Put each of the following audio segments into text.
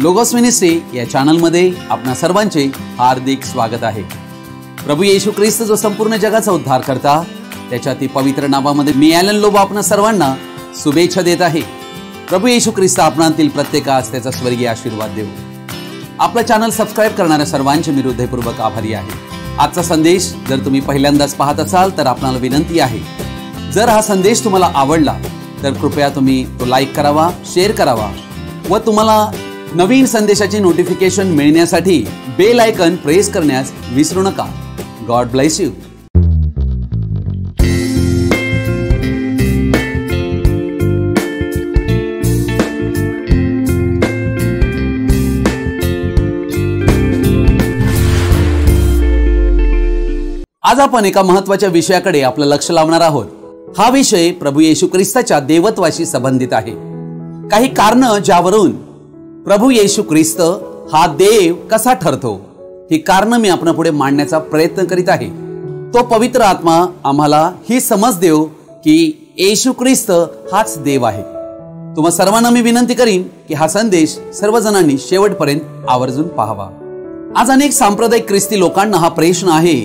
Logos ministry या चॅनलमध्ये आपणा सर्वांचे हार्दिक स्वागत आहे। प्रभू येशू ख्रिस्त जो संपूर्ण जगाचा उद्धार करता त्याच्या ती पवित्र नावामध्ये मी ॲलन लोबो आपणा सर्वांना शुभेच्छा देत आहे। प्रभू येशू ख्रिस्त आपणातील प्रत्येकास त्याचा स्वर्गीय आशीर्वाद देव। आपला चॅनल सबस्क्राइब करणाऱ्या सर्वांचे मी हृदयपूर्वक आभारी आहे। आजचा संदेश जर तुम्ही पहिल्यांदाच पाहत असाल तर आपणाला विनंती आहे, जर हा संदेश तुम्हाला आवडला तर कृपया तुम्ही तो लाईक करावा, शेअर करावा व तुम्हाला नवीन संदेशाची नोटिफिकेशन मिळण्यासाठी बेल आयकॉन प्रेस करण्यास विसरू नका। God bless you. आज आपण एका महत्त्वाच्या विषयाकडे आपलं लक्ष लावणार आहोत। हा विषय प्रभू येशू ख्रिस्ताच्या देवत्वाशी संबंधित आहे। काही कारण ज्यावरून प्रभू येशू ख्रिस्त हा देव कसा ठरतो ही कारण मी आपणापुढे मांडण्याचा प्रयत्न करीत आहे। तो पवित्र आत्मा आम्हाला ही समज देव की येशू ख्रिस्त हाच देव आहे। तुम्हा सर्वांना मी विनंती करीन की हा संदेश सर्वजणांनी शेवटपर्यंत आवर्जून पाहावा। आज अनेक सांप्रदायिक ख्रिस्ती लोकांना हा प्रश्न आहे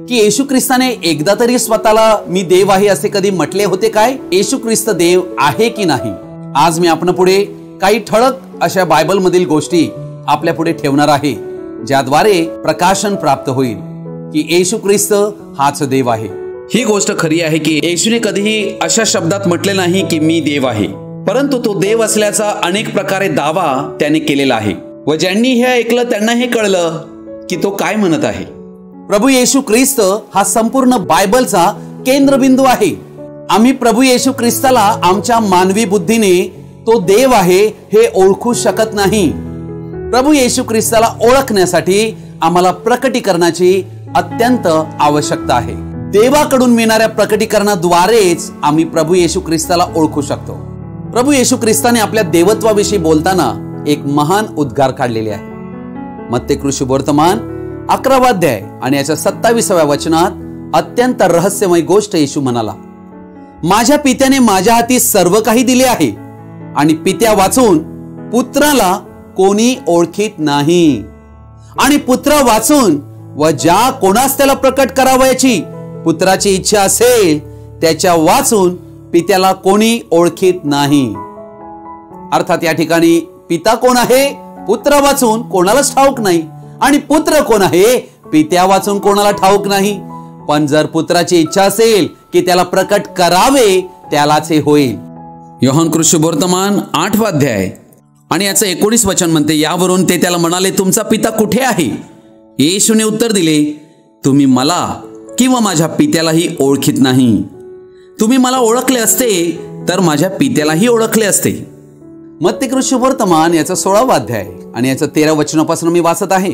की येशू ख्रिस्ताने एकदा तरी स्वतःला मी देव आहे असे कधी म्हटले होते काय? येशू ख्रिस्त देव आहे की नाही? आज मी आपणापुढे काही ठळक अशा बायबल मधील गोष्टी आपल्या पुढे ठेवणार आहे, ज्याद्वारे प्रकाशन प्राप्त होईल की येशू ख्रिस्त हाच देव आहे। ही गोष्ट खरी आहे की येशूने कधीही अशा शब्दात म्हटले नाही की मी देव आहे, परंतु तो देव असल्याचा अनेक प्रकारे दावा त्याने केलेला आहे व ज्यांनी हे ऐकलं त्यांना हे कळलं की तो काय म्हणत आहे। प्रभू येशू ख्रिस्त हा संपूर्ण बायबलचा केंद्रबिंदू आहे। आम्ही प्रभू येशू ख्रिस्ताला आमच्या मानवी बुद्धीने तो देव आहे हे ओळखू शकत नाही। प्रभू येशू ख्रिस्ताला ओळखण्यासाठी आम्हाला प्रकटीकरणाची अत्यंत आवश्यकता आहे। देवाकडून मिळणाऱ्या प्रकटीकरणाद्वारेच आम्ही प्रभू येशू ख्रिस्ताला ओळखू शकतो। प्रभू येशू ख्रिस्ताने आपल्या देवत्वाविषयी बोलताना एक महान उद्गार काढलेले आहे। मत्ते शुभवर्तमान 11वा अध्याय आणि याच्या 27व्या वचनात अत्यंत रहस्यमय गोष्ट येशू म्हणाला, माझ्या पित्याने माझ्या हाती सर्व काही दिले आहे आणि पित्या वाचून पुत्राला कोणी ओळखीत नाही, आणि पुत्र वाचून व ज्या कोणास त्याला प्रकट करावयाची पुत्राची इच्छा असेल त्याच्या वाचून पित्याला कोणी ओळखीत नाही। अर्थात या ठिकाणी पिता कोण आहे पुत्र वाचून कोणालाच ठाऊक नाही, आणि पुत्र कोण आहे पित्या वाचून कोणाला ठाऊक नाही। पण जर पुत्राची इच्छा असेल की त्याला प्रकट करावे त्यालाच हे होईल। योहान शुभवर्तमान 8वा अध्याय आणि याचं 19 वचन म्हणते, यावरून ते त्याला म्हणाले, तुमचा पिता कुठे आहे? येशूने उत्तर दिले, तुम्ही मला किंवा माझ्या पित्यालाही ओळखीत नाही। तुम्ही मला ओळखले असते तर माझ्या पित्यालाही ओळखले असते। मत्ते शुभवर्तमान याचा 16वा अध्याय आणि याचं 13 वचनापासून मी वाचत आहे।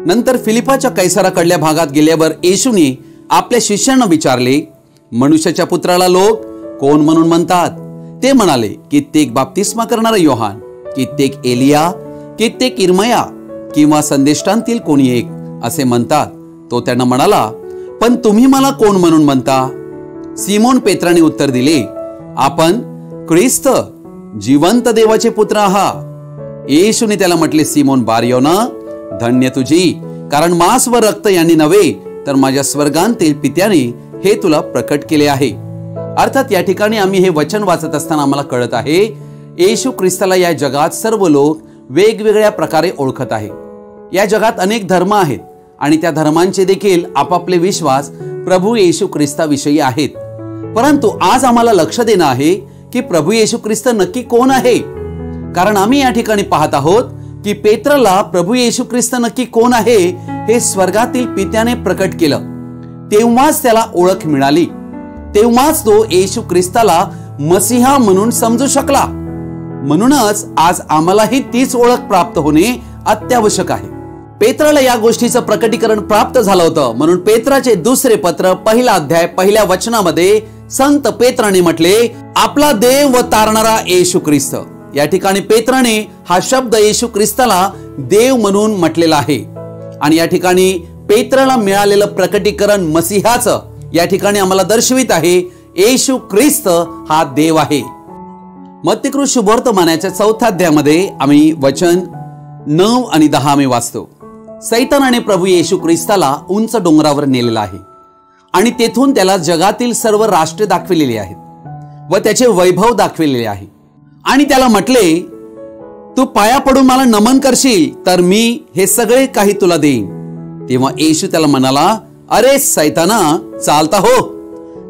नंतर फिलिपाच्या कैसराकडल्या भागात गेल्यावर येशूने आपल्या शिष्यांना विचारले, मनुष्याच्या पुत्राला लोक कोण म्हणून म्हणतात? ते म्हणाले, कित्येक बाप्तिस्मा करणारा योहान, कित्येक एलिया, कित्येक इर्मया किंवा संदेष्टांतील कोणी एक असे म्हणतात। तो त्यांना म्हणाला, पण तुम्ही मला कोण म्हणून म्हणता? सिमोन पेत्राने उत्तर दिले, आपण ख्रिस्त जिवंत देवाचे पुत्र आहात। येशूने त्याला म्हटले, सिमोन बारयोना, धन्य तुझी, कारण मांस व रक्त यांनी नव्हे तर माझ्या स्वर्गांतील पित्याने हे तुला प्रकट केले आहे। अर्थात या ठिकाणी आम्ही हे वचन वाचत असताना आम्हाला कळत आहे येशू ख्रिस्ताला या जगात सर्व लोक वेगवेगळ्या प्रकारे ओळखत आहे। या जगात अनेक धर्म आहेत आणि त्या धर्मांचे देखील आपापले विश्वास प्रभू येशू ख्रिस्ताविषयी आहेत, परंतु आज आम्हाला लक्ष देणं आहे की प्रभू येशू ख्रिस्त नक्की कोण आहे। कारण आम्ही या ठिकाणी पाहत आहोत की पेत्रला प्रभू येशू ख्रिस्त नक्की कोण आहे हे स्वर्गातील पित्याने प्रकट केलं, तेव्हाच त्याला ओळख मिळाली, तेव्हाच तो येशू ख्रिस्ताला मसीहा म्हणून समजू शकला। म्हणूनच आज आम्हालाही तीच ओळख प्राप्त होणे अत्यावश्यक आहे। पेत्राला या गोष्टीचं प्रकटीकरण प्राप्त झालं होतं, म्हणून पेत्राचे दुसरे पत्र 1ला अध्याय 1ल्या वचनामध्ये संत पेत्राने म्हटले, आपला देव व तारणारा येशू ख्रिस्त। या ठिकाणी पेत्राने हा शब्द येशू ख्रिस्ताला देव म्हणून म्हटलेला आहे आणि या ठिकाणी पेत्राला मिळालेलं प्रकटीकरण मसीहाचं या ठिकाणी आम्हाला दर्शवित आहे येशू ख्रिस्त हा देव आहे। मत्ते शुभवर्तमानाच्या 4थ्या अध्यायामध्ये आम्ही वचन 9 आणि 10 मी वाचतो. सैतानाने प्रभू येशू ख्रिस्ताला उंच डोंगरावर नेलेला आहे आणि तेथून त्याला जगातील सर्व राष्ट्रे दाखविलेली आहेत व त्याचे वैभव दाखविलेले आहे. आणि त्याला म्हटले, तू पाया पडून मला नमन करशील तर मी हे सगळे काही तुला देईन. तेव्हा येशू त्याला म्हणाला, अरे सैताना, चालता हो,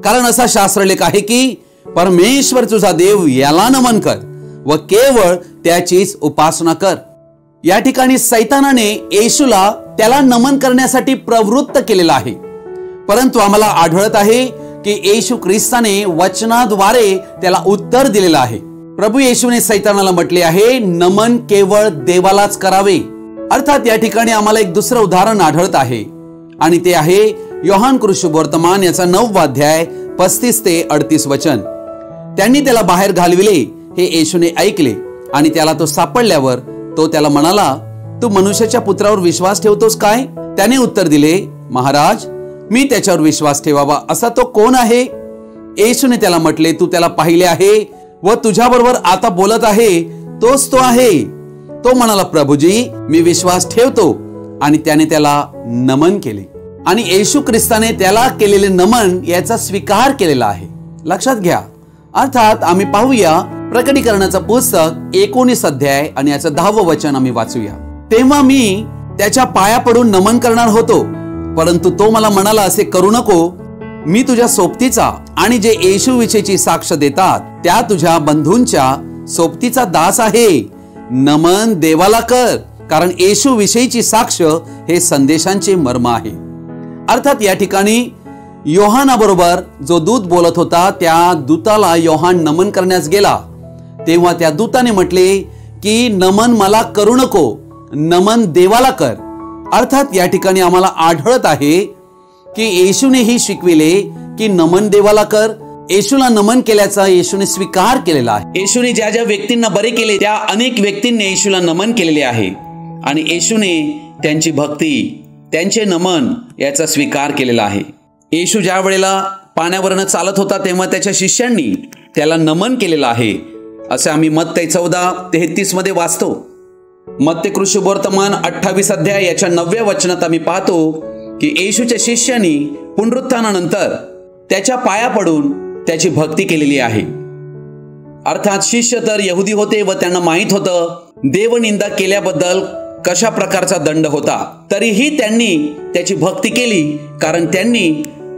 कारण असा शास्त्रलेख आहे की परमेश्वर तुझा देव याला नमन कर व केवळ त्याचीच उपासना कर. या ठिकाणी सैतानाने येशूला त्याला नमन करण्यासाठी प्रवृत्त केलेला आहे. परंतु आम्हाला आढळत आहे की येशू ख्रिस्ताने वचनाद्वारे त्याला उत्तर दिलेलं आहे. प्रभू येशूने सैतानाला म्हटले आहे, नमन केवळ देवालाच करावे. अर्थात या ठिकाणी आम्हाला एक दुसरं उदाहरण आढळत आहे आणि ते आहे योहान कृष्णवर्तमान याचा 9वा अध्याय 35 ते 38 वचन. त्यांनी त्याला बाहेर घालविले हे येशूने ऐकले आणि त्याला तो सापडल्यावर तो त्याला म्हणाला, तू मनुष्याच्या पुत्रावर विश्वास ठेवतोस काय? त्याने उत्तर दिले, महाराज, मी त्याच्यावर विश्वास ठेवावा असा तो कोण आहे? येशूने त्याला म्हटले, तू त्याला पाहिले आहे व तुझ्याबरोबर आता बोलत आहे तोच तो आहे. तो म्हणाला, प्रभूजी, मी विश्वास ठेवतो. आणि त्याने त्याला नमन केले आणि येशू ख्रिस्ताने त्याला केलेले नमन याचा स्वीकार केलेला आहे. लक्षात घ्या. अर्थात आम्ही पाहूया प्रकटीकरणाचं पुस्तक 19 अध्याय आणि याचं 10वं वचन आम्ही वाचूया. तेव्हा मी त्याच्या पाया पडून नमन करणार होतो, परंतु तो मला म्हणाला, असे करू नको. मी तुझ्या सोबतीचा आणि जे येशू विषयीची साक्ष देतात त्या तुझ्या बंधूंच्या सोबतीचा दास आहे. नमन देवाला कर, कारण येशू विषयीची साक्ष हे संदेशांचे मर्म आहे. अर्थात या ठिकाणी योहानाबरोबर जो दूत बोलत होता त्या दूताला योहान नमन करण्यास गेला तेव्हा त्या दूताने म्हटले की नमन मला करू नको, नमन देवाला कर. अर्थात या ठिकाणी आम्हाला आढळत आहे की येशूनेही शिकविले की नमन देवाला कर. येशूला नमन केल्याचा येशूने स्वीकार केलेला आहे. येशूने ज्या ज्या व्यक्तींना बरे केले त्या अनेक व्यक्तींनी येशूला नमन केलेले आहे आणि येशूने त्यांची भक्ती, त्यांचे नमन याचा स्वीकार केलेला आहे. येशू ज्या वेळेला पाण्यावरनं चालत होता तेव्हा त्याच्या शिष्यांनी त्याला नमन केलेलं आहे असे आम्ही मत्तई 14:33 मध्ये वाचतो. मत्तई कृष्णवर्तमान 28 अध्याय याच्या 9व्या वचनात आम्ही पाहतो की येशूच्या शिष्यांनी पुनरुत्थानानंतर त्याच्या पाया पडून त्याची भक्ती केलेली आहे. अर्थात शिष्य तर यहुदी होते व त्यांना माहित होतं देवनिंदा केल्याबद्दल कशा प्रकारचा दंड होता, तरीही त्यांनी त्याची भक्ती केली कारण त्यांनी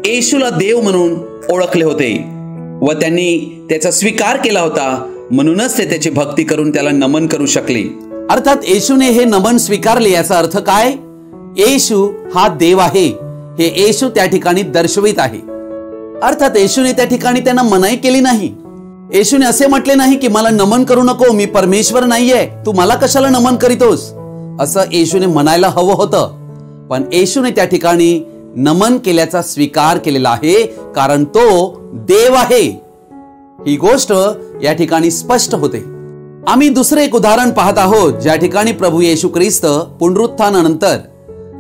येशूला देव म्हणून ओळखले होते व त्यांनी त्याचा स्वीकार केला होता. म्हणूनच ते त्याची भक्ती करून त्याला नमन करू शकले. अर्थात येशूने हे नमन स्वीकारले याचा अर्थ काय? येशू हा देव आहे हे येशू त्या ठिकाणी दर्शवित आहे. अर्थात येशूने त्या ठिकाणी त्यांना मनाई केली नाही. येशूने असे म्हटले नाही की मला नमन करू नको, मी परमेश्वर नाहीये, तू मला कशाला नमन करीतोस, असं येशूने म्हणायला हवं होतं. पण येशूने त्या ठिकाणी नमन केल्याचा स्वीकार केलेला आहे कारण तो देव आहे. ही गोष्ट या ठिकाणी स्पष्ट होते. आम्ही दुसरे एक उदाहरण पाहत आहोत ज्या ठिकाणी प्रभू येशू ख्रिस्त पुनरुत्थानानंतर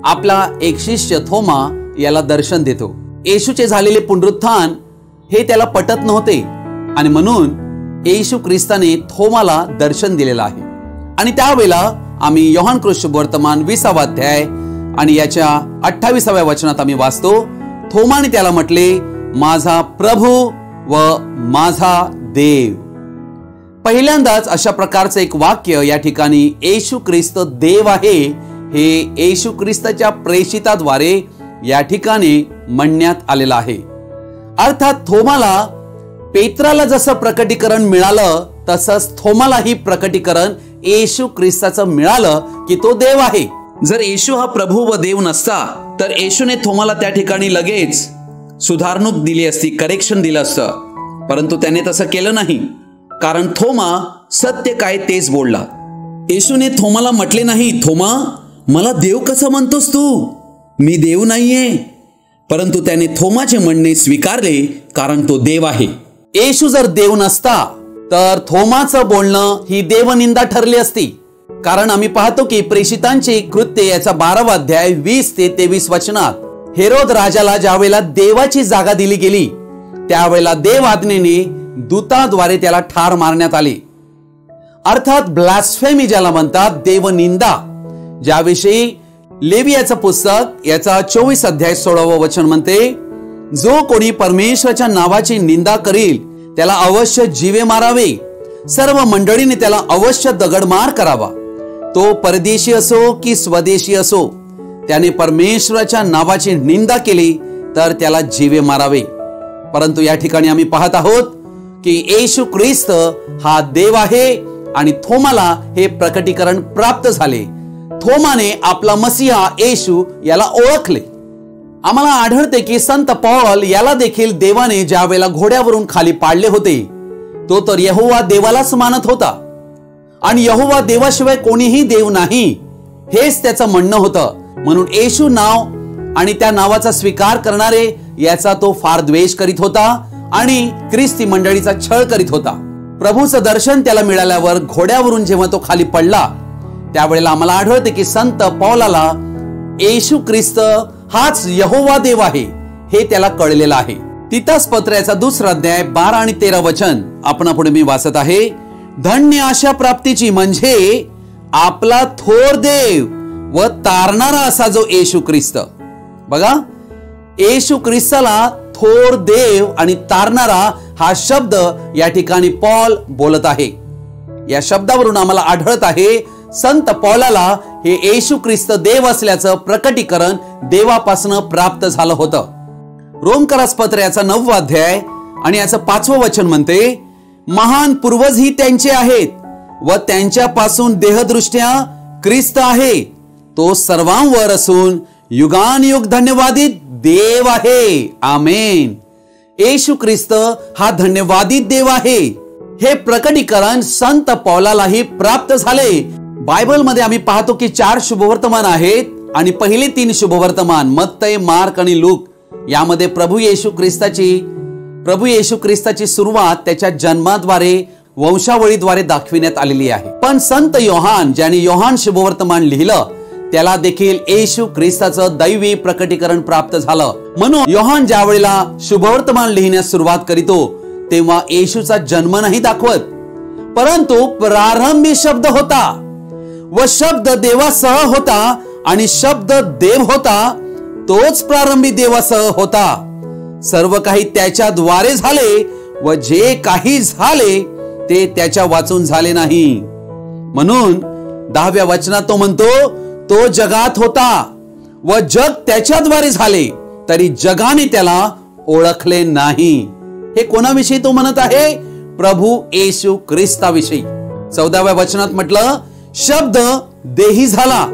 आपला एक शिष्य थोमा याला दर्शन देतो. येशूचे झालेले पुनरुत्थान हे त्याला पटत नव्हते आणि म्हणून येशू ख्रिस्ताने थोमाला दर्शन दिलेलं आहे. आणि त्यावेळेला आम्ही योहान कृष्णवर्तमान 20वा अध्याय आणि याच्या 28व्या वचनात आम्ही वाचतो, थोमाने त्याला म्हटले, माझा प्रभू व माझा देव. पहिल्यांदाच अशा प्रकारचं एक वाक्य या ठिकाणी येशू ख्रिस्त देव आहे हे येशू ख्रिस्ताच्या प्रेषिताद्वारे या ठिकाणी म्हणण्यात आलेलं आहे. अर्थात थोमाला पेत्राला जसं प्रकटीकरण मिळालं तसंच थोमालाही प्रकटीकरण येशू ख्रिस्ताचं मिळालं की तो देव आहे. जर येशू हा प्रभू व देव नसता तर येशूने थोमाला त्या ठिकाणी लगेच सुधारणूक दिली असती, करेक्शन दिलं असतं. परंतु त्याने तसं केलं नाही कारण थोमा सत्य काय तेच बोलला. येशूने थोमाला म्हटले नाही, थोमा, मला देव कसं म्हणतोस तू, मी देव नाहीये. परंतु त्याने थोमाचे म्हणणे स्वीकारले कारण तो देव आहे. येशू जर देव नसता तर थोमाचं बोलणं ही देवनिंदा ठरली असती. कारण आम्ही पाहतो की प्रेषितांचे कृत्य याचा 12वा अध्याय 20 ते 23 वचनात हेरोद राजाला ज्यावेळेला देवाची जागा दिली गेली त्यावेळेला देव आज्ञेने दूताद्वारे त्याला ठार मारण्यात आले. अर्थात ब्लास्फेमी ज्याला म्हणतात, देवनिंदा ज्याविषयी लेवियाचं पुस्तक याचा 24 अध्याय 16व वचन म्हणते, जो कोणी परमेश्वराच्या नावाची निंदा करील त्याला अवश्य जीवे मारावे, सर्व मंडळीने त्याला अवश्य दगडमार करावा. तो परदेशी असो की स्वदेशी असो, त्याने परमेश्वराच्या नावाची निंदा केली तर त्याला जीवे मारावे. परंतु या ठिकाणी आम्ही पाहत आहोत की येशू ख्रिस्त हा देव आहे आणि थोमाला हे प्रकटीकरण प्राप्त झाले. थोमाने आपला मसीहा येशू याला ओळखले. आम्हाला आढळते की संत पौल याला देखील देवाने ज्या वेळेला घोड्यावरून खाली पाडले होते, तो तर यहोवा देवालाच मानत होता आणि यहोवा देवाशिवाय कोणीही देव नाही हेच त्याचं म्हणणं होतं. म्हणून येशू नाव आणि त्या नावाचा स्वीकार करणारे याचा तो फार द्वेष करीत होता आणि ख्रिस्ती मंडळीचा छळ करीत होता. प्रभूचं दर्शन त्याला मिळाल्यावर घोड्यावरून जेव्हा तो खाली पडला, त्यावेळेला आम्हाला आढळते की संत पौलाला येशू ख्रिस्त हाच यहोवा देव आहे हे त्याला कळलेलं आहे. तितस पत्राचा 2 अध्याय 12 आणि 13 वचन आपणापुढे मी वाचत आहे. धन्य अशा प्राप्तीची म्हणजे आपला थोर देव व तारणारा असा जो येशू ख्रिस्त. बघा, येशू ख्रिस्ताला थोर देव आणि तारणारा हा शब्द या ठिकाणी पौल बोलत आहे. या शब्दावरून आम्हाला आढळत आहे संत पौलाला हे येशू ख्रिस्त देव असल्याचं प्रकटीकरण देवापासून प्राप्त झालं होतं. रोमकरास पत्र याचा 9 अध्याय आणि याचं 5वं वचन म्हणते, महान पूर्वज ही त्यांचे आहेत व त्यांच्यापासून देहदृष्ट्या ख्रिस्त आहे. तो सर्वांवर असून युगानयुग धन्यवादित देव आहे. आमेन. येशू ख्रिस्त हा धन्यवादित देव आहे. हे प्रकटीकरण संत पौलालाही प्राप्त झाले. बायबल मध्ये आम्ही पाहतो की 4 शुभवर्तमान आहेत आणि पहिले 3 शुभवर्तमान मत्तय, मार्क आणि लूक यामध्ये प्रभू येशू ख्रिस्ताची सुरुवात त्याच्या जन्माद्वारे वंशावळीद्वारे दाखविण्यात आलेली आहे. पण संत योहान ज्याने योहान शुभवर्तमान लिहिलं त्याला देखील येशू ख्रिस्ताचं दैवी प्रकटीकरण प्राप्त झालं. म्हणून योहान ज्या वेळेला शुभवर्तमान लिहिण्यास सुरुवात करीतो तेव्हा येशूचा जन्म नाही दाखवत, परंतु प्रारंभी शब्द होता व शब्द देवासह होता आणि शब्द देव होता. तोच प्रारंभी देवासह होता. सर्व काही त्याच्याद्वारे झाले व जे काही झाले ते त्याच्या वाचून झाले नाही. म्हणून 10व्या वचनात तो म्हणतो, तो जगात होता व जग त्याच्याद्वारे झाले तरी जगाने त्याला ओळखले नाही. हे कोणाविषयी तो म्हणत आहे? प्रभू येशू ख्रिस्ताविषयी. 14व्या वचनात म्हटलं, शब्द देही झाला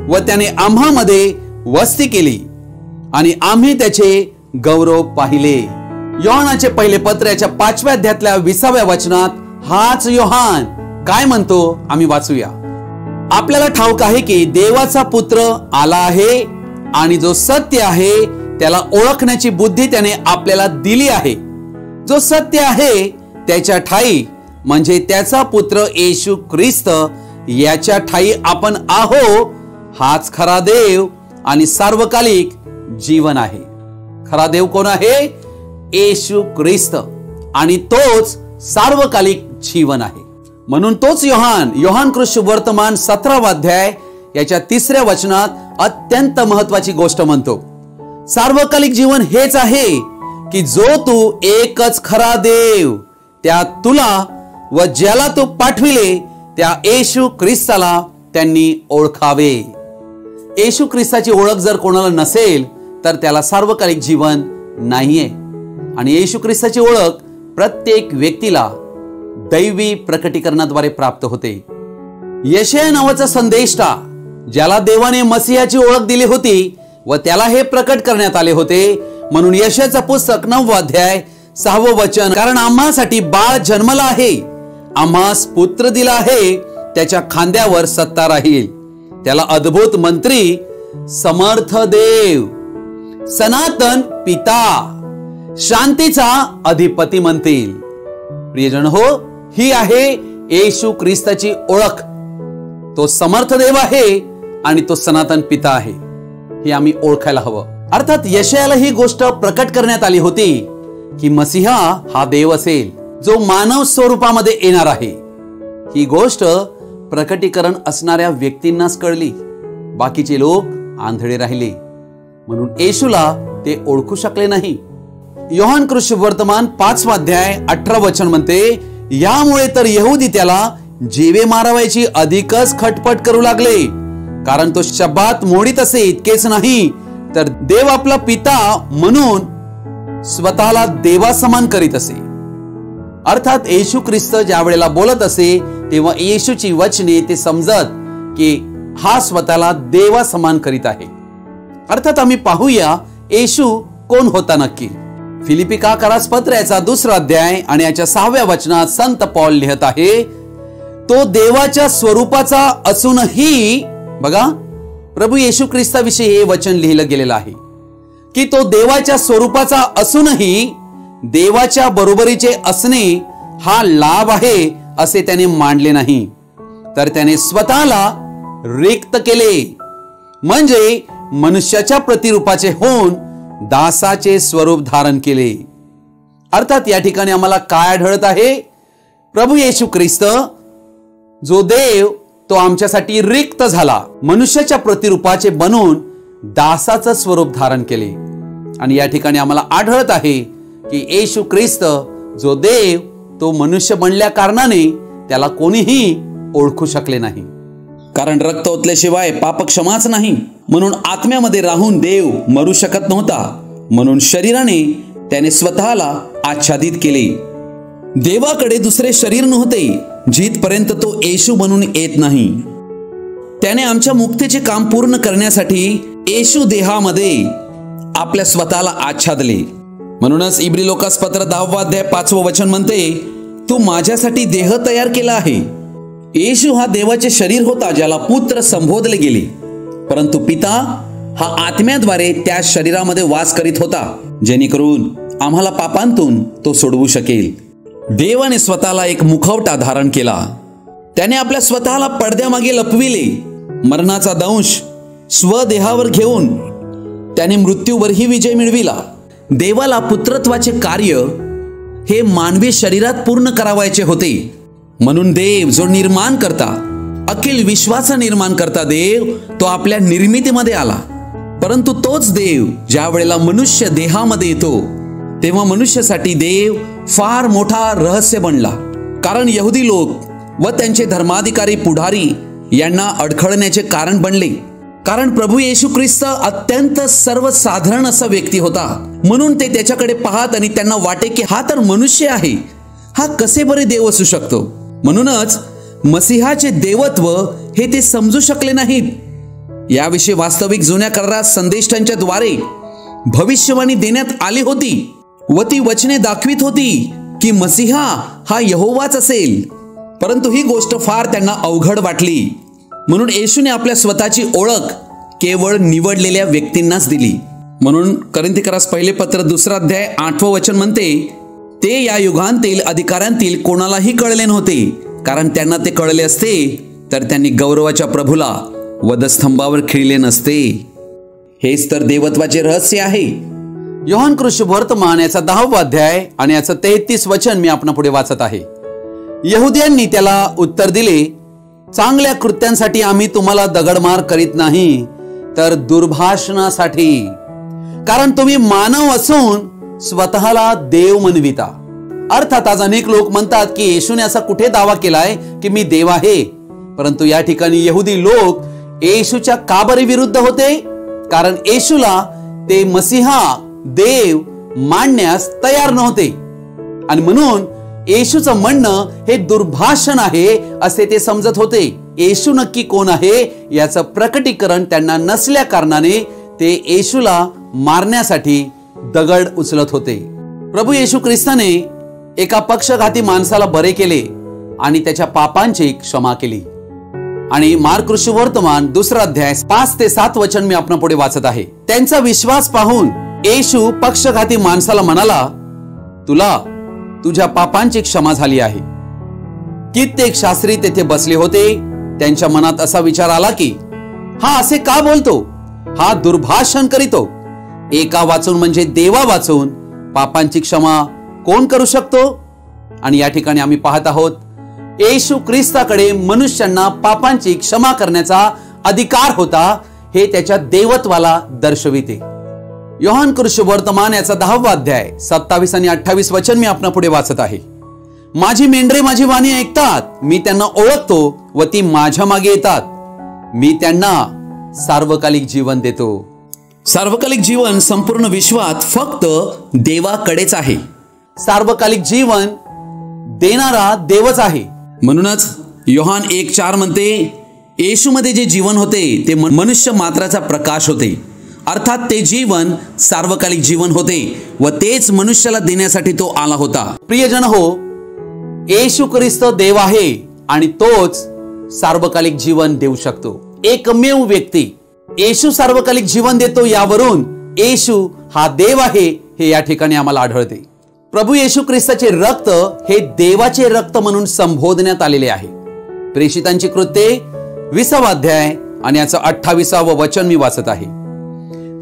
व त्याने आम्हामध्ये वस्ती केली आणि आम्ही त्याचे गौरव पाहिले. योहानाचे पहिले पत्र याच्या 5व्या अध्यायातल्या 20व्या वचनात हाच योहान काय म्हणतो आम्ही वाचूया. आपल्याला ठाऊक आहे की देवाचा पुत्र आला आहे आणि जो सत्य आहे त्याला ओळखण्याची बुद्धी त्याने आपल्याला दिली आहे. जो सत्य आहे त्याच्या ठाई म्हणजे त्याचा पुत्र येशू ख्रिस्त याच्या ठाई आपण आहो. हाच खरा देव आणि सार्वकालिक जीवन आहे. खरा देव कोण आहे? येशू ख्रिस्त आणि तोच सार्वकालिक जीवन आहे. म्हणून तोच योहान कृष्ण वर्तमान 17वा अध्याय याच्या 3ऱ्या वचनात अत्यंत महत्वाची गोष्ट म्हणतो. सार्वकालिक जीवन हेच आहे की जो तू एकच खरा देव त्या तुला व ज्याला तू पाठविले त्या येशू ख्रिस्ताला त्यांनी ओळखावे. येशू ख्रिस्ताची ओळख जर कोणाला नसेल तर त्याला सार्वकालिक जीवन नाहीये. आणि येशू ख्रिस्ताची ओळख प्रत्येक व्यक्तीला दैवी प्रकटीकरणाद्वारे प्राप्त होते. यशाया नावाचा संदेष्टा ज्याला देवाने मसीहाची ओळख दिली होती व त्याला हे प्रकट करण्यात आले होते. म्हणून यशायाचं पुस्तक 9वा अध्याय 6वं वचन, कारण आम्हासाठी बाळ जन्मला आहे, आम्हास पुत्र दिला आहे, त्याच्या खांद्यावर सत्ता राहील. त्याला अद्भुत मंत्री, समर्थ देव, सनातन पिता, शांतीचा अधिपती म्हणतील. प्रियजन हो, ही आहे येशू ख्रिस्ताची ओळख. तो समर्थ देव आहे आणि तो सनातन पिता आहे. हे आम्ही ओळखायला हवं. अर्थात यशायाला ही गोष्ट प्रकट करण्यात आली होती की मसीहा हा देव असेल जो मानव स्वरूपामध्ये येणार आहे. ही गोष्ट प्रकटीकरण असणाऱ्या व्यक्तींनाच कळली. बाकीचे लोक आंधळे राहिले, म्हणून येशूला ते ओळखू शकले नाही. योहान सुवर्तमान 5वा अध्याय 18 वचन म्हणते, यामुळे तर यहुदी त्याला जीवे मारावायची अधिकच खटपट करू लागले, कारण तो शब्दात मोडीत असे. इतकेच नाही तर देव आपला पिता म्हणून स्वतःला देवासमान करीत असे. अर्थात येशू ख्रिस्त ज्या वेळेला बोलत असे तेव्हा येशूची वचने ते समजत की हा स्वतःला देवासमान करीत आहे. अर्थात आम्ही पाहूया येशू कोण होता नक्की. फिलिपिकारास पत्र याचा 2रा अध्याय आणि याच्या 6व्या वचनात संत पौल लिहत आहे, तो देवाच्या स्वरूपाचा असूनही, बघा प्रभू येशू ख्रिस्ताविषयी हे वचन लिहिलं गेलेलं आहे की तो देवाच्या स्वरूपाचा असूनही देवाच्या बरोबरीचे असणे हा लाभ आहे असे त्याने मानले नाही, तर त्याने स्वतःला रिक्त केले, म्हणजे मनुष्याच्या प्रतिरूपाचे होऊन दासाचे स्वरूप धारण केले. अर्थात या ठिकाणी आम्हाला काय आढळत आहे? प्रभू येशू ख्रिस्त जो देव तो आमच्यासाठी रिक्त झाला, मनुष्याच्या प्रतिरूपाचे बनून दासाचं स्वरूप धारण केले. आणि या ठिकाणी आम्हाला आढळत आहे की येशू ख्रिस्त जो देव तो मनुष्य बनल्या कारणाने त्याला कोणीही ओळखू शकले नाही, कारण रक्त ओतल्याशिवाय पाप क्षमाच नाही. म्हणून आत्म्यामध्ये राहून देव मरू शकत नव्हता, म्हणून शरीराने त्याने स्वतःला आच्छादित केले. देवाकडे दुसरे शरीर नव्हते जिथपर्यंत तो येशू बनून येत नाही. त्याने आमच्या मुक्तीचे काम पूर्ण करण्यासाठी येशू देहामध्ये आपल्या स्वतःला आच्छादले. म्हणूनच इब्री लोकास पत्र 10वा अध्याय 5वं वचन म्हणते, तू माझ्यासाठी देह तयार केला आहे. येशू हा देवाचे शरीर होता ज्याला पुत्र संबोधले गेले, परंतु पिता हा आत्म्याद्वारे त्या शरीरामध्ये वास करीत होता, जेणेकरून आम्हाला पापांतून तो सोडवू शकेल. देवाने स्वतःला एक मुखवटा धारण केला. त्याने आपल्या स्वतःला पडद्यामागे लपविले. मरणाचा दंश स्वदेहावर घेऊन त्याने मृत्यूवरही विजय मिळविला. देवाला पुत्रत्वाचे कार्य हे मानवी शरीरात पूर्ण करावायचे होते, म्हणून देव जो निर्माण करता, अखिल विश्वाचा निर्माण करता देव तो आपल्या निर्मितीमध्ये आला. परंतु तोच देव ज्या वेळेला मनुष्य देहामध्ये येतो तेव्हा मनुष्यासाठी देव फार मोठा रहस्य बनला, कारण यहुदी लोक व त्यांचे धर्माधिकारी पुढारी यांना अडखळण्याचे कारण बनले. कारण प्रभू येशू ख्रिस्त अत्यंत सर्वसाधारण असा व्यक्ती होता, म्हणून ते त्याच्याकडे पाहत आणि त्यांना वाटे की हा तर मनुष्य आहे, हा कसे बरे देव असू शकतो. म्हणूनच मसीहाचे देवत्व हे ते समजू शकले नाहीत. याविषयी वास्तविक जुन्या करारात संदेष्टांच्या द्वारे भविष्यवाणी देण्यात आली होती व ती वचने दाखवित होती की मसीहा हा यहोवाच असेल. परंतु ही गोष्ट फार त्यांना अवघड वाटली, म्हणून येशूने आपल्या स्वतःची ओळख केवळ निवडलेल्या व्यक्तींनाच दिली. म्हणून कोरिन्थीकरास पहिले पत्र 2रा अध्याय 8वं वचन म्हणते, ते या युगांतील अधिकाऱ्यांतील कोणालाही कळले नव्हते, कारण त्यांना ते कळले असते तर त्यांनी गौरवाच्या प्रभूला वधस्तंभावर खिळले नसते. हेच तर देवत्वाचे रहस्य आहे. योहान सुवर्तमान याचा 10वा अध्याय आणि याचं 33 वचन मी आपणा पुढे वाचत आहे. यहुद्यांनी त्याला उत्तर दिले, चांगल्या कृत्यांसाठी आम्ही तुम्हाला दगडमार करीत नाही, तर दुर्भाषणासाठी, कारण तुम्ही मानव असून स्वतःला देव म्हणविता. अर्थात आज अनेक लोक म्हणतात की येशूने असा कुठे दावा केलाय की मी देव आहे. परंतु या ठिकाणी यहुदी लोक येशूच्या का बरे विरुद्ध होते? कारण येशूला ते मसीहा देव मानण्यास तयार नव्हते, आणि म्हणून येशूचं म्हणणं हे दुर्भाषण आहे असे ते समजत होते. येशू नक्की कोण आहे याचं प्रकटीकरण त्यांना नसल्या कारणाने ते येशूला मारण्यासाठी दगड उचलत होते. प्रभू येशू ख्रिस्ताने एका पक्षघाती माणसाला बरे केले आणि त्याच्या पापांची क्षमा केली. आणि मार्क सुवर्तमान 2रा अध्याय 5 ते 7 वचन मी आपणा पुढे वाचत आहे. त्यांचा विश्वास पाहून येशू पक्षघाती माणसाला म्हणाला, तुला तुझ्या पापांची क्षमा झाली आहे. कित्येक शास्त्री तेथे बसले होते. त्यांच्या मनात असा विचार आला की हा असे का बोलतो, हा दुर्भाषण करीतो. एका वाचून म्हणजे देवा वाचून पापांची क्षमा कोण करू शकतो? आणि या ठिकाणी आम्ही पाहत आहोत येशू ख्रिस्ताकडे मनुष्यांना पापांची क्षमा करण्याचा अधिकार होता हे त्याच्या देवत्वाला दर्शविते. योहान कृष्णवर्तमान याचा 10वा अध्याय 27 आणि 28 वचन मी आपल्या पुढे वाचत आहे. माझी मेंढरे माझी वाणी ऐकतात, मी त्यांना ओळखतो व ती माझ्या मागे येतात. मी त्यांना सार्वकालिक जीवन देतो. सार्वकालिक जीवन संपूर्ण विश्वात फक्त देवाकडेच आहे. सार्वकालिक जीवन देणारा देवच आहे. म्हणूनच योहान 1:4 म्हणते, येशूमध्ये जे जीवन होते ते मनुष्य मात्राचा प्रकाश होते. अर्थात ते जीवन सार्वकालिक जीवन होते व तेच मनुष्याला देण्यासाठी तो आला होता. प्रियजन हो, येशू ख्रिस्त देव आहे आणि तोच सार्वकालिक जीवन देऊ शकतो. एकमेव व्यक्ती येशू सार्वकालिक जीवन देतो. यावरून येशू हा देव आहे हे या ठिकाणी आम्हाला आढळते. प्रभू येशू ख्रिस्ताचे रक्त हे देवाचे रक्त म्हणून संबोधण्यात आलेले आहे. प्रेषितांची कृत्ये 20वा अध्याय आणि याचं 28वं वचन मी वाचत आहे.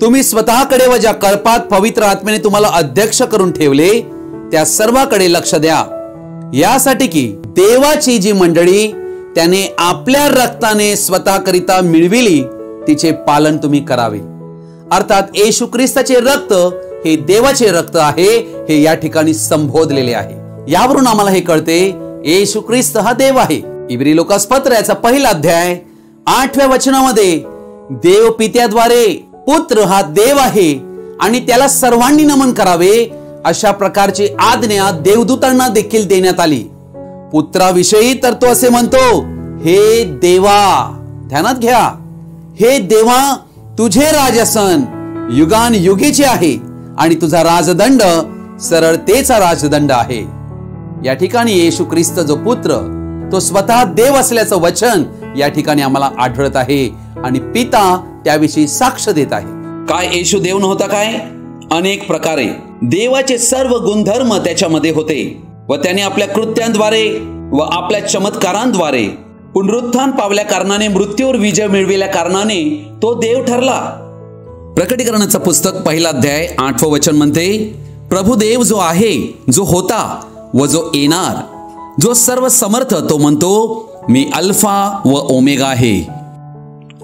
तुम्ही स्वतःकडे व ज्या कळपात पवित्र आत्म्याने तुम्हाला अध्यक्ष करून ठेवले त्या सर्वांकडे लक्ष द्या, यासाठी की देवाची जी मंडळी त्याने आपल्या रक्ताने स्वतःकरिता मिळविली तिचे पालन तुम्ही करावे. अर्थात येशू ख्रिस्ताचे रक्त हे देवाचे रक्त आहे हे या ठिकाणी संबोधलेले आहे. यावरून आम्हाला हे कळते येशू ख्रिस्त हा देव आहे. इब्री लोकासपत्र याचा 1 अध्याय 8व्या वचनामध्ये देव पित्याद्वारे पुत्र हा देव आहे आणि त्याला सर्वांनी नमन करावे अशा प्रकारची आज्ञा देवदूतांना देखील देण्यात आली. पुत्राविषयी तर तो असे म्हणतो, हे देवा, ध्यानात घ्या, हे देवा तुझे राजसन युगान युगीचे आहे आणि तुझा राजदंड सरळतेचा राजदंड आहे. या ठिकाणी येशू ख्रिस्त जो पुत्र तो स्वतः देव असल्याचं वचन या ठिकाणी आम्हाला आढळत आहे आणि पिता त्याविषयी साक्ष देत आहे. काय येशू देव नव्हता काय? अनेक प्रकारे देवाचे सर्व गुणधर्म त्याच्यामध्ये होते व त्याने आपल्या कृत्यांद्वारे व आपल्या चमत्कारांद्वारे पुनरुत्थान पावल्या कारणाने, मृत्यूवर विजय मिळविल्या कारणाने तो देव ठरला. प्रकटीकरणाचं पुस्तक 1 अध्याय 8वं वचन म्हणते, प्रभू देव जो आहे, जो होता व जो येणार, जो सर्व समर्थ, तो म्हणतो, मी अल्फा व ओमेगा आहे.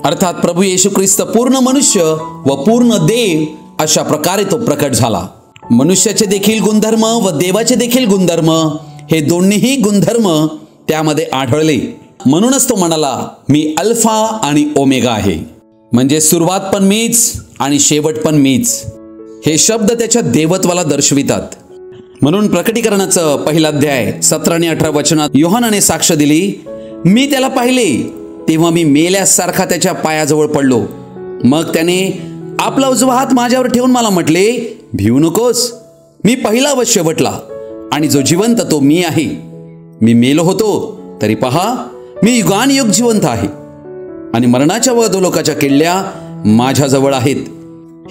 अर्थात प्रभू येशू ख्रिस्त पूर्ण मनुष्य व पूर्ण देव अशा प्रकारे तो प्रकट झाला. मनुष्याचे देखील गुणधर्म व देवाचे देखील गुणधर्म हे दोन्हीही गुणधर्म त्यामध्ये आढळले. म्हणूनच तो म्हणाला, मी अल्फा आणि ओमेगा आहे. म्हणजे सुरुवात पण मीच आणि शेवट पण मीच. हे शब्द त्याच्या देवत्वाला दर्शवितात. म्हणून प्रकटीकरणाचं 1 अध्याय 17 आणि 18 वचनात योहानाने साक्ष दिली, मी त्याला पाहिले तेव्हा मी मेल्यासारखा त्याच्या पायाजवळ पडलो. मग त्याने आपला उजवा हात माझ्यावर ठेवून मला म्हटले, भिवू नकोस, मी पहिला व शेवटला आणि जो जिवंत तो मी आहे. मी मेलो होतो तरी पहा, मी युगानुयुग जिवंत आहे आणि मरणाच्या व अधोलोकाच्या किल्ल्या माझ्याजवळ आहेत.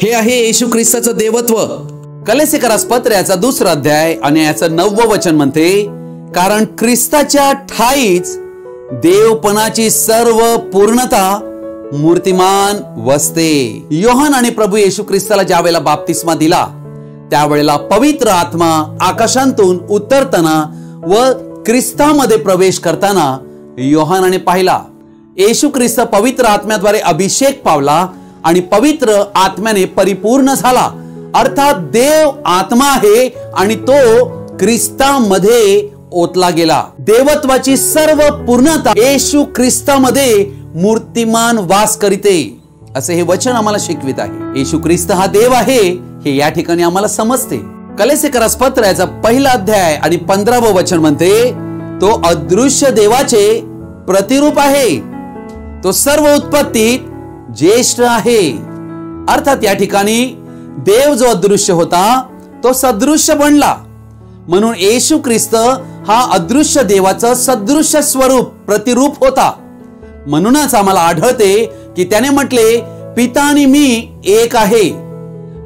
हे आहे येशू ख्रिस्ताचं देवत्व. कलेसेकरास पत्र याचा 2 अध्याय आणि याचं 9वं वचन म्हणते, कारण ख्रिस्ताच्या ठाईच देवपणाची सर्व पूर्णता मूर्तिमान वसते. योहान आणि प्रभू येशू ख्रिस्ताला ज्या वेळेला बाप्तिस्मा दिला त्यावेळेला पवित्र आत्मा आकाशांतून उतरताना व ख्रिस्तामध्ये प्रवेश करताना योहानाने पाहिला. येशू ख्रिस्त पवित्र आत्म्याद्वारे अभिषेक पावला आणि पवित्र आत्म्याने परिपूर्ण झाला. अर्थात देव आत्मा आहे आणि तो ख्रिस्तामध्ये ओतला गेला. देवत्वाची सर्व पूर्णता येशू ख्रिस्तामध्ये मूर्तिमान वास करीते असे हे वचन आम्हाला शिकवित आहे. येशू ख्रिस्त हा देव आहे हे या ठिकाणी आम्हाला समजते. कलेसेकरास पत्र याचा 1 अध्याय आणि 15वं वचन म्हणते, तो अदृश्य देवाचे प्रतिरूप आहे, तो सर्व उत्पत्तीत ज्येष्ठ आहे. अर्थात या ठिकाणी देव जो अदृश्य होता तो सदृश्य बनला. म्हणून येशू ख्रिस्त हा अदृश्य देवाचं सदृश्य स्वरूप प्रतिरूप होता. म्हणूनच आम्हाला आढळते की त्याने म्हटले, पिता आणि मी एक आहे.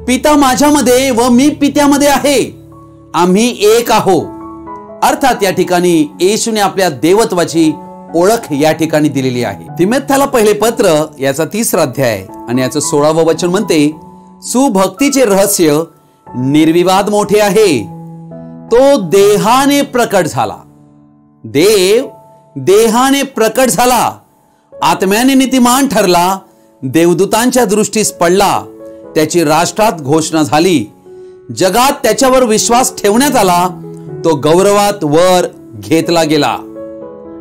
पिता माझ्यामध्ये व मी पित्यामध्ये आहे, आम्ही एक आहोत. अर्थात या ठिकाणी येशूने आपल्या देवत्वाची ओळख या ठिकाणी दिलेली आहे. तिमोथेला पहिले पत्र याचा 3 अध्याय आणि याचं 16वं वचन म्हणते, सुभक्तीचे रहस्य निर्विवाद मोठे आहे, तो देहाने प्रकट झाला. देव देहाने प्रकट झाला आत्म्याने नीतिमान ठरला, देवदूतांच्या दृष्टीस पडला, त्याची राष्ट्रात घोषणा झाली, जगात त्याच्यावर विश्वास ठेवण्यात आला, तो गौरवात वर घेतला गेला.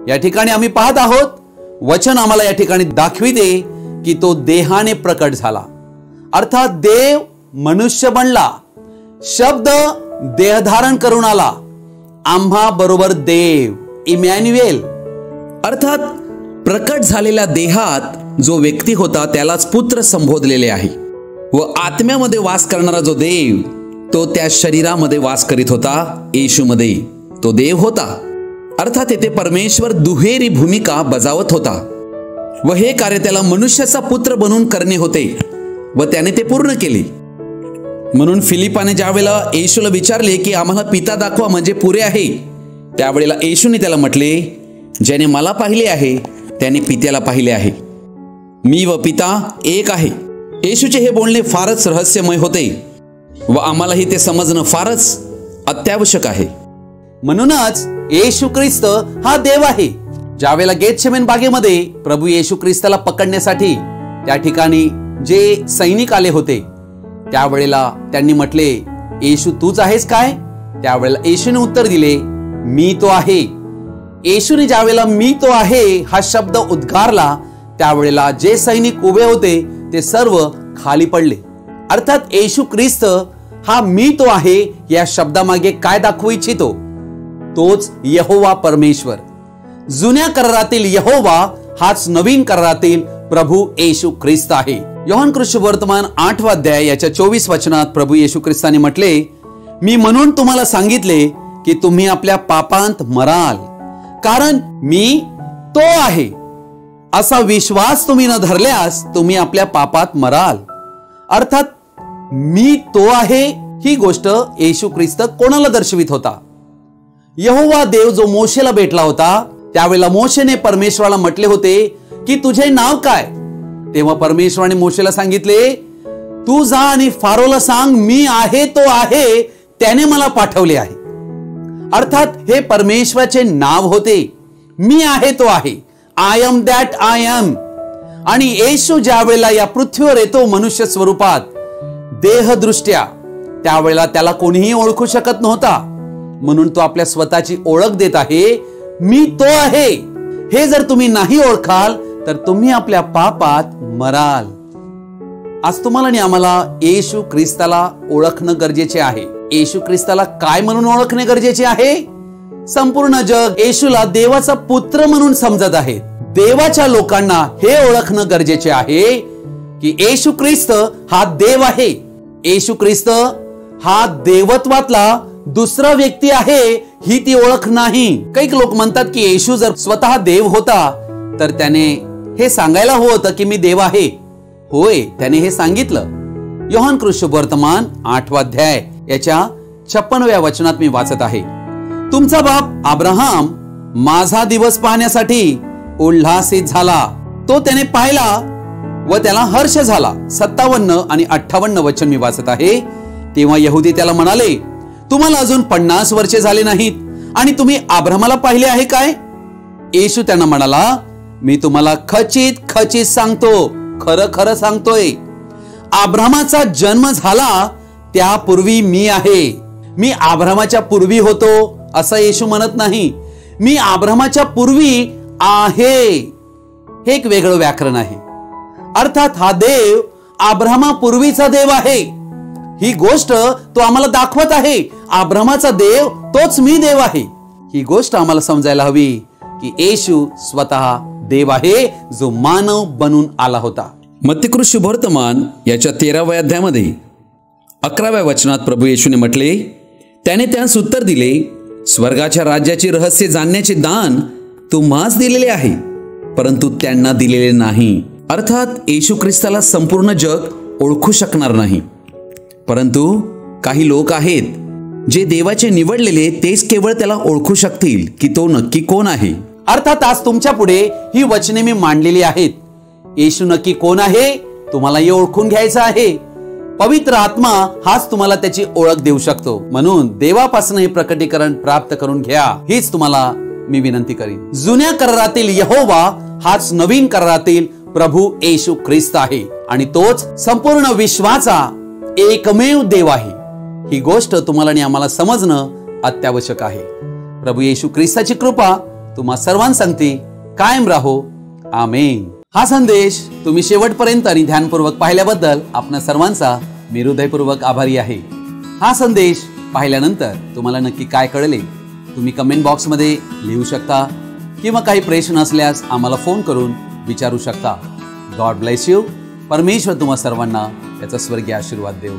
या ठिकाणी आम्ही पाहत आहोत, वचन आम्हाला या ठिकाणी दाखविते की तो देहाने प्रकट झाला. अर्थात देव मनुष्य बनला, शब्द देहधारण करून आला, आम्हा बरोबर देव, इमॅन्युएल. अर्थात प्रकट झालेल्या देहात जो व्यक्ती होता त्यालाच पुत्र संबोधलेले आहे व आत्म्यामध्ये वास करणारा जो देव तो त्या शरीरामध्ये वास करीत होता, येशूमध्ये तो देव होता. अर्थात येथे परमेश्वर दुहेरी भूमिका बजावत होता व हे कार्य त्याला मनुष्याचा पुत्र बनून करणे होते व त्याने ते पूर्ण केले. म्हणून फिलिपाने ज्यावेळेला येशूला विचारले की आम्हाला पिता दाखवा म्हणजे पुरे आहे, त्यावेळेला येशूने त्याला म्हटले, ज्याने मला पाहिले आहे त्याने पित्याला पाहिले आहे, मी व पिता एक आहे. येशूचे हे बोलणे फारच रहस्यमय होते व आम्हालाही ते समजणं फारच अत्यावश्यक आहे. म्हणूनच येशू ख्रिस्त हा देव आहे. ज्यावेळेला गेतशेमन बागेमध्ये प्रभू येशू ख्रिस्ताला पकडण्यासाठी त्या ठिकाणी जे सैनिक आले होते, त्यावेळेला त्यांनी म्हटले, येशू तूच आहेस काय? त्यावेळेला येशूने उत्तर दिले, मी तो आहे. येशूने ज्यावेळेला मी तो आहे हा शब्द उद्गारला, त्यावेळेला जे सैनिक उभे होते ते सर्व खाली पडले. अर्थात येशू ख्रिस्त हा मी तो आहे या शब्दामागे काय दाखवू इच्छितो? तोच यहोवा परमेश्वर. जुन्या करारातील यहोवा हाच नवीन करारातील प्रभू येशू ख्रिस्त आहे. योहान सुवर्तमान 8 अध्याय याच्या 24 वचनात प्रभू येशू ख्रिस्ताने म्हटले, मी म्हणून तुम्हाला सांगितले की तुम्ही आपल्या पापांत मराल, कारण मी तो आहे असा विश्वास तुम्ही न धरल्यास तुम्ही आपल्या पापात मराल. अर्थात मी तो आहे ही गोष्ट येशू ख्रिस्त कोणाला दर्शवित होता? यहोवा देव जो मोशेला भेटला होता, त्यावेळेला मोशेने परमेश्वराला म्हटले होते की तुझे नाव काय? तेव्हा परमेश्वराने मोशेला सांगितले, तू जा आणि फारोला सांग मी आहे तो आहे, त्याने मला पाठवले आहे. अर्थात हे परमेश्वराचे नाव होते, मी आहे तो आहे, I am that I am. आणि येशू ज्या वेळेला या पृथ्वीवर येतो मनुष्य स्वरूपात देहदृष्ट्या, त्यावेळेला त्याला कोणीही ओळखू शकत नव्हता. म्हणून तो आपल्या स्वतःची ओळख देत आहे, मी तो आहे. हे जर तुम्ही नाही ओळखाल तर तुम्ही आपल्या पापात मराल. आज तुम्हाला आणि आम्हाला येशू ख्रिस्ताला ओळखणं गरजेचे आहे. येशू ख्रिस्ताला काय म्हणून ओळखणे गरजेचे आहे? संपूर्ण जग येशूला देवाचा पुत्र म्हणून समजत आहे. देवाच्या लोकांना हे ओळखणं गरजेचे आहे की येशू ख्रिस्त हा देव आहे. येशू ख्रिस्त हा देवत्वातला दुसरा व्यक्ती आहे ही ती ओळख नाही. काही लोक म्हणतात की येशू जर स्वतः देव होता तर त्याने हे सांगायला हवं होतं की मी देव आहे. होय, त्याने हे सांगितलं. योहान सुवर्तमान 8 अध्याय याच्या 56व्या वचनात मी वाचत आहे, तुमचा बाप अब्राहम माझा दिवस पाहण्यासाठी उल्हासित झाला, तो त्याने पाहिला व त्याला हर्ष झाला. 57 आणि 58 वचन मी वाचत आहे. तेव्हा यहुदी त्याला म्हणाले, तुम्हाला अजून 50 वर्षे झाले नाहीत आणि तुम्ही अब्राहमाला पाहिले आहे काय? येशू त्यांना म्हणाला, मी तुम्हाला खचित खचित सांगतो, खरं खरं सांगतोय, अब्राहमाचा जन्म झाला त्यापूर्वी मी आहे. मी अब्राहमाच्या पूर्वी होतो असं येशू म्हणत नाही, मी अब्राहमाच्या पूर्वी आहे. हे एक वेगळं व्याकरण आहे. अर्थात हा देव अब्राहमापूर्वीचा देव आहे. ही गोष्ट तो आम्हाला दाखवत आहे. अब्राहमाचा देव तोच मी देव आहे. ही गोष्ट आम्हाला समजायला हवी की येशू स्वतः देव आहे जो मानव बनून आला होता. मत्ती सुवर्तमान याच्या 13व्या अध्यायामध्ये 11व्या वचनात प्रभू येशूने म्हटले, त्याने त्यास उत्तर दिले, स्वर्गाच्या राज्याची रहस्य जाणण्याचे दान तुम्हास दिलेले आहे, परंतु त्यांना दिलेले नाही. अर्थात येशू ख्रिस्ताला संपूर्ण जग ओळखू शकणार नाही, परंतु काही लोक आहेत जे देवाचे निवडलेले तेच केवळ त्याला ओळखू शकतील की तो नक्की कोण आहे. अर्थात आज तुमच्या पुढे ही वचने मी मांडलेली आहेत. येशू नक्की कोण आहे तुम्हाला हे ओळखून घ्यायचं आहे. पवित्र आत्मा हाच तुम्हाला त्याची ओळख देऊ शकतो. म्हणून देवापासून हे प्रकटीकरण प्राप्त करून घ्या हीच तुम्हाला मी विनंती करीन. जुन्या करारातील यहोवा हाच नवीन करारातील प्रभू येशू ख्रिस्त आहे आणि तोच संपूर्ण विश्वाचा एकमेव देव आहे। ही गोष्ट तुम्हाला आणि आम्हाला समजणं अत्यावश्यक आहे। प्रभू येशू ख्रिस्ताची कृपा तुम्हा सर्वांसंगती कायम राहो। आमेन। हा संदेश तुम्ही शेवटपर्यंत आणि ध्यानपूर्वक पाहिल्याबद्दल आपणा सर्वांचा मी हृदयपूर्वक आभारी आहे। हा संदेश पाहिल्यानंतर तुम्हाला नक्की काय कळले तुम्ही कमेंट बॉक्समध्ये लिहू शकता किंवा काही प्रश्न असल्यास आम्हाला फोन करून विचारू शकता। God bless you. परमेश्वर तुम्हा सर्वांना याचा स्वर्गीय आशीर्वाद देऊ।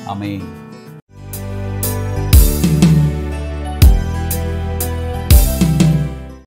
आमेन।